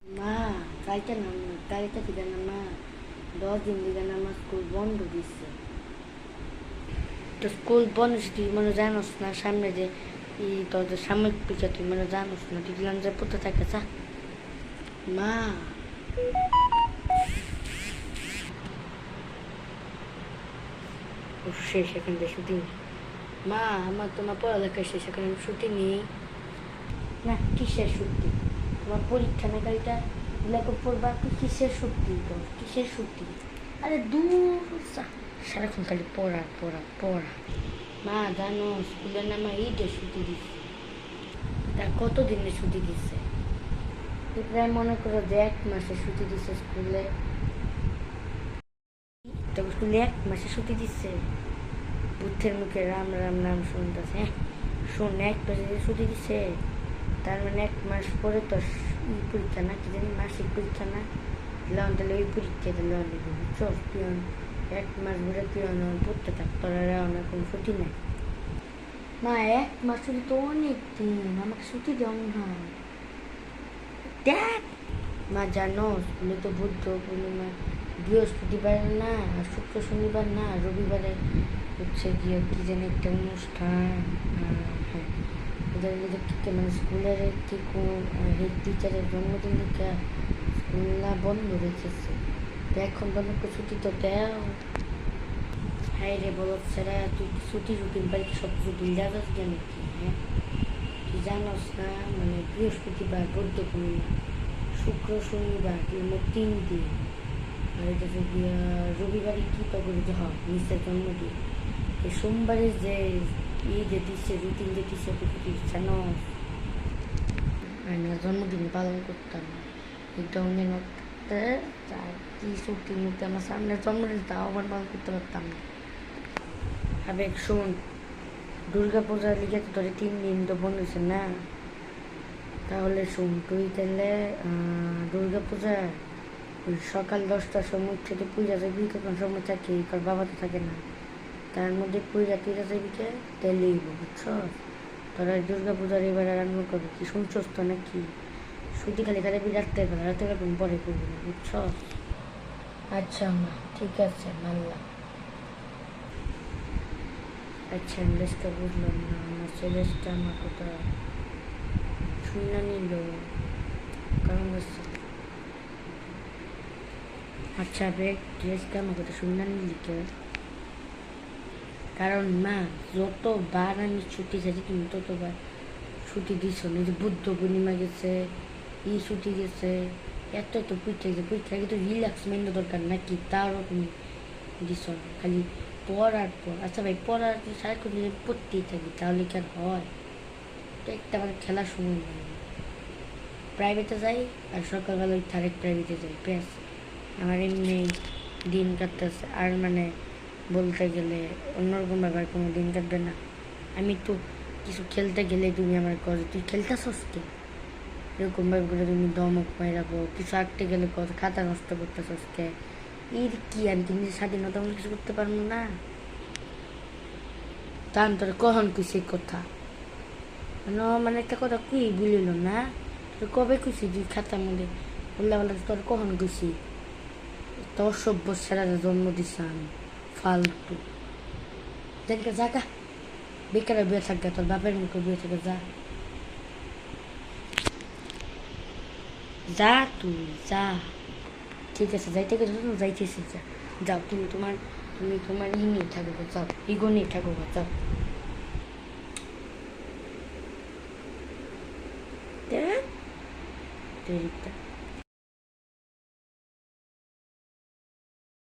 মা, কালকে থেকে না মা 10 দিন দিকে না আমার স্কুল বন্ধ দিচ্ছে। তো স্কুল বন্ধ তুই মনে জানোস না সামনে যে তোদের সাময়িক পরীক্ষা তুই মনে জানোস না তুই দিলাম যে পড়তে থাকে চা মা। শেষ এখান থেকে ছুটি নেই মা, আমার তোমার পড়ালেখা শেষ এখন ছুটি নেই না। কিসের ছুটি? তোমার পরীক্ষা না গাড়িটা লেখক পড়বা তুই কিসের ছুটি? তোর কিসের ছুটি? আরে দূর সারাক্ষণ খালি পড়া পড়া পড়া। মা জানো স্কুলের নামে ঈদে ছুটি দিচ্ছে। তা কতদিনের ছুটি দিচ্ছে? প্রায় মনে করো যে 1 মাসের ছুটি দিচ্ছে স্কুলে। তবে স্কুলে 1 মাসে ছুটি দিচ্ছে। বুদ্ধের মুখে রাম রাম নাম শুনতেছে। হ্যাঁ শোন, 1 মাসে ছুটি দিচ্ছে তার মানে 1 মাস পরে তো পরীক্ষা না, কি জানি মাসিক পরীক্ষা না, লন তাহলে ওই পরীক্ষাটা লন নেবে বুঝছো? পিয়ন 1 মাস ধরে পিয়ন পড়তে থাক, তোরা অনেক কোনো ছুটি নেই। মা 1 মাস ছুটি তো অনেক দিন, আমাকে ছুটি দেওয়া না। দেখ মা জানো স্কুলে তো বুদ্ধ পূর্ণিমা বৃহস্পতিবার না, শুক্র শনিবার না, রবিবারে হচ্ছে গিয়ে কি যেন একটা অনুষ্ঠান। হ্যাঁ ওদের মানে স্কুলের কি হেড টিচারের জন্মদিন থেকে স্কুল না বন্ধ রেখেছে। তো এখন তোমাকে ছুটি তো দেও। হ্যাঁ রে বলো স্যারা, তুই ছুটি রুটিন বাড়িতে সব ছুটি দেওয়া কেন কি? হ্যাঁ তুই জানোস না মানে বৃহস্পতিবার বৌদ্ধ পূর্ণিমা, শুক্র শনিবার মোট 3 দিন, আর এটা যদি রবিবারে কি তো করে যে হয় নিচের জন্মদিন। এই সোমবারে যে যে দিচ্ছে রুটিন যে দিচ্ছে তুই জানো আমি জন্মদিন পালন করতাম না। এটা অন্য কি ছুটির মধ্যে আমার সামনে জন্মদিন তাও আমার পালন করতে পারতাম না। আবেগ শোন, দুর্গা পূজার লিগে তো ধরে 3 দিন তো বন্ধ হয়েছে না। তাহলে শুন তুই তাহলে দুর্গা পূজা ওই সকাল 10টার সময় থেকে পূজা যাবি, তখন সময় থাকে কার বাবা তো থাকে না, তার মধ্যে পূজা টুজা যাবিকে তেলেই বুঝছ। তোরা দুর্গা পূজার এবার আরম্ভ করবি কি শুনছস তো নাকি? শুধু খালি খালি রাত্রে বেলা রাত্রে বেলা পরে করবি না বুঝছ? আচ্ছা মা ঠিক আছে মানলাম। আচ্ছা ইংলিশটা বুঝলাম না, আমার ছেলেটা আমার কথা শুনে নিল কারণ হচ্ছে। আচ্ছা বেগ ড্রেসটা আমার কথা শুনে নিলি কে? কারণ মা যতবার আমি ছুটি চাইছি তুমি ততবার ছুটি দিছ না। যে বুদ্ধ পূর্ণিমা গেছে, ছুটি গেছে, এত এত পরীক্ষা গেছে, পরীক্ষা কিন্তু রিল্যাক্স মাইন্ড দরকার নাকি? তারও তুমি দিছ না, খালি পড়ার পর। আচ্ছা ভাই পড়ার সারাক্ষণ যদি পড়তেই থাকি তাহলে কি আর হয়? তো একটা মানে খেলার সময় নেই। প্রাইভেটে যাই আর সকালবেলা ওই আরেক প্রাইভেটে যাই, ব্যাস আমার এমনি দিন কাটতেছে। আর মানে বলতে গেলে অন্যরকমভাবে আর কোনো দিন কাটবে না। আমি তো কিছু খেলতে গেলে তুমি আমার করে তুই খেলতেছস কে এরকমভাবে করে তুমি দমক পাই রাখো, কিছু আঁকতে গেলে কথা খাতা নষ্ট করতেছস কে? এর কি আমি কি নিজের স্বাধীনতা মনে কিছু করতে পারবো না? তা আমি তোর কখন কুইছি কথা মানে একটা কথা কুই বুঝিল না? তোর কবে কুইছি তুই খাতার মধ্যে বললে বলে তোর কখন কুইছি? তোর সভ্য সেরা জন্ম দিছে আমি ফালতু দেখে জাগা বেকারে বিয়ে থাকবে, তোর বাপের মুখে বিয়ে থেকে যা যা তুই যা। ঠিক আছে যাইতে গেছো তো যাইতেছি, যা যাও তুমি তোমার নিয়ে থাকো, যাও ইগো নিয়ে থাকো, যাও। দেখ